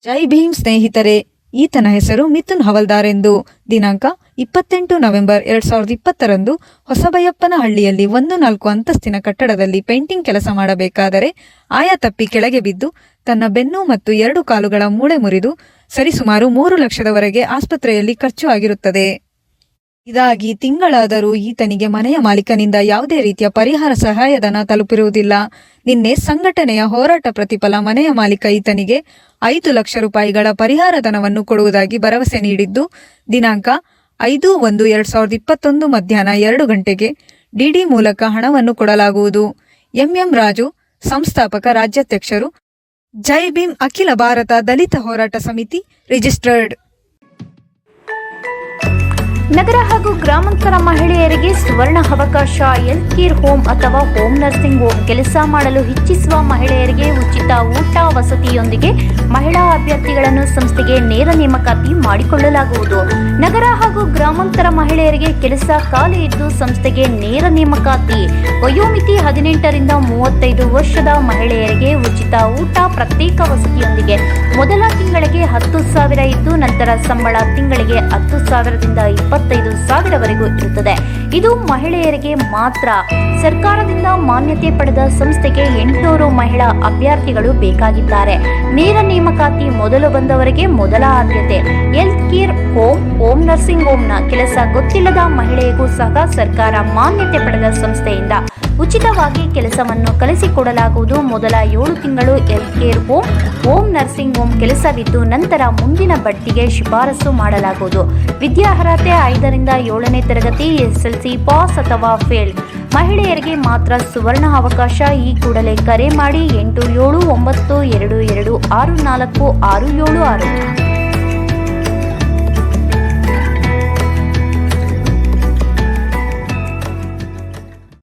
ಜೈ ಭೀಮ್ ಸ್ನೇಹಿತರೆ, ಈತನ ಹೆಸರು ಮಿಥುನ್ ಹವಲ್ದಾರ್ ಎಂದು. ದಿನಾಂಕ 28 ನವೆಂಬರ್ 2020ರಂದು ಹೊಸಬೈಯಪ್ಪನಹಳ್ಳಿಯಲ್ಲಿ 4 ಅಂತಸ್ತಿನ ಕಟ್ಟಡದಲ್ಲಿ ಪೇಂಟಿಂಗ್ ಕೆಲಸ ಮಾಡಬೇಕಾದರೆ ಆಯ ತಪ್ಪಿ ಕೆಳಗೆ ಬಿದ್ದು ತನ್ನ ಬೆನ್ನು ಮತ್ತು 2 ಕಾಲುಗಳ ಮೂಳೆ ಮುರಿದು ಸರಿಸುಮಾರು 3 ಲಕ್ಷದವರೆಗೆ ಆಸ್ಪತ್ರೆಯಲ್ಲಿ ಖರ್ಚು ಆಗಿರುತ್ತದೆ. ಇದಾಗಿ ತಿಂಗಳಾದರೂ ಈತನಿಗೆ ಮನೆಯ ಮಾಲೀಕನಿಂದ ಯಾವುದೇ ರೀತಿಯ ಪರಿಹಾರ ಸಹಾಯಧನ ತಲುಪಿರುವುದಿಲ್ಲ. ನಿನ್ನೆ ಸಂಘಟನೆಯ ಹೋರಾಟ ಪ್ರತಿಫಲ ಮನೆಯ ಮಾಲೀಕ ಈತನಿಗೆ 5 ಲಕ್ಷ ರೂಪಾಯಿಗಳ ಪರಿಹಾರ ಧನವನ್ನು ಕೊಡುವುದಾಗಿ ಭರವಸೆ ನೀಡಿದ್ದು, ದಿನಾಂಕ 5/1/2021 ಮಧ್ಯಾಹ್ನ 2 ಗಂಟೆಗೆ ಡಿಡಿ ಮೂಲಕ ಹಣವನ್ನು ಕೊಡಲಾಗುವುದು. ಎಂಎಂ ರಾಜು, ಸಂಸ್ಥಾಪಕ ರಾಜ್ಯಾಧ್ಯಕ್ಷರು, ಜೈ ಭೀಮ್ ಅಖಿಲ ಭಾರತ ದಲಿತ ಹೋರಾಟ ಸಮಿತಿ, ರಿಜಿಸ್ಟರ್ಡ್. ನಗರ ಹಾಗೂ ಗ್ರಾಮಾಂತರ ಮಹಿಳೆಯರಿಗೆ ಸುವರ್ಣ ಅವಕಾಶ. ಹೆಲ್ತ್ ಕೇರ್ ಹೋಮ್ ಅಥವಾ ಹೋಮ್ ನರ್ಸಿಂಗ್ ಹೋಮ್ ಕೆಲಸ ಮಾಡಲು ಇಚ್ಛಿಸುವ ಮಹಿಳೆಯರಿಗೆ ಉಚಿತ ಊಟ ವಸತಿಯೊಂದಿಗೆ ಮಹಿಳಾ ಅಭ್ಯರ್ಥಿಗಳನ್ನು ಸಂಸ್ಥೆಗೆ ನೇರ ನೇಮಕಾತಿ ಮಾಡಿಕೊಳ್ಳಲಾಗುವುದು. ನಗರ ಹಾಗೂ ಗ್ರಾಮಾಂತರ ಮಹಿಳೆಯರಿಗೆ ಕೆಲಸ ಖಾಲಿ ಇದ್ದು ಸಂಸ್ಥೆಗೆ ನೇರ ನೇಮಕಾತಿ. ವಯೋಮಿತಿ 18ರಿಂದ 35 ವರ್ಷದ ಮಹಿಳೆಯರಿಗೆ ಉಚಿತ ಊಟ, ಪ್ರತ್ಯೇಕ ವಸತಿಯೊಂದಿಗೆ ಮೊದಲ ತಿಂಗಳಿಗೆ 10,000 ಇದ್ದು ನಂತರ ಸಂಬಳ ತಿಂಗಳಿಗೆ 10,000ದಿಂದ 25,000ವರೆಗೂ ಇರುತ್ತದೆ. ಇದು ಮಹಿಳೆಯರಿಗೆ ಮಾತ್ರ. ಸರ್ಕಾರದಿಂದ ಮಾನ್ಯತೆ ಪಡೆದ ಸಂಸ್ಥೆಗೆ 800 ಮಹಿಳಾ ಅಭ್ಯರ್ಥಿಗಳು ಬೇಕಾಗಿದ್ದಾರೆ. ನೇರ ನೇಮಕಾತಿ ಮೊದಲು ಬಂದವರಿಗೆ ಮೊದಲ ಆದ್ಯತೆ. Health care home, home nursing ಹೋಮ್ನ ಕೆಲಸ ಗೊತ್ತಿಲ್ಲದ ಮಹಿಳೆಗೂ ಸಹ ಸರ್ಕಾರ ಮಾನ್ಯತೆ ಪಡೆದ ಸಂಸ್ಥೆಯಿಂದ ಉಚಿತವಾಗಿ ಕೆಲಸವನ್ನು ಕಲಿಸಿಕೊಡಲಾಗುವುದು. ಮೊದಲ 7 ತಿಂಗಳು health care home, home nursing home ಕೆಲಸವಿದ್ದು ನಂತರ ಮುಂದಿನ ಬಡ್ತಿಗೆ ಶಿಫಾರಸು ಮಾಡಲಾಗುವುದು. ವಿದ್ಯಾರ್ಹತೆ 5ರಿಂದ 7ನೇ ತರಗತಿ, SSLC ಪಾಸ್ ಅಥವಾ ಫೇಲ್. ಮಹಿಳೆಯರಿಗೆ ಮಾತ್ರ ಸುವರ್ಣ ಅವಕಾಶ. ಈ ಕೂಡಲೇ ಕರೆ ಮಾಡಿ 879222646766.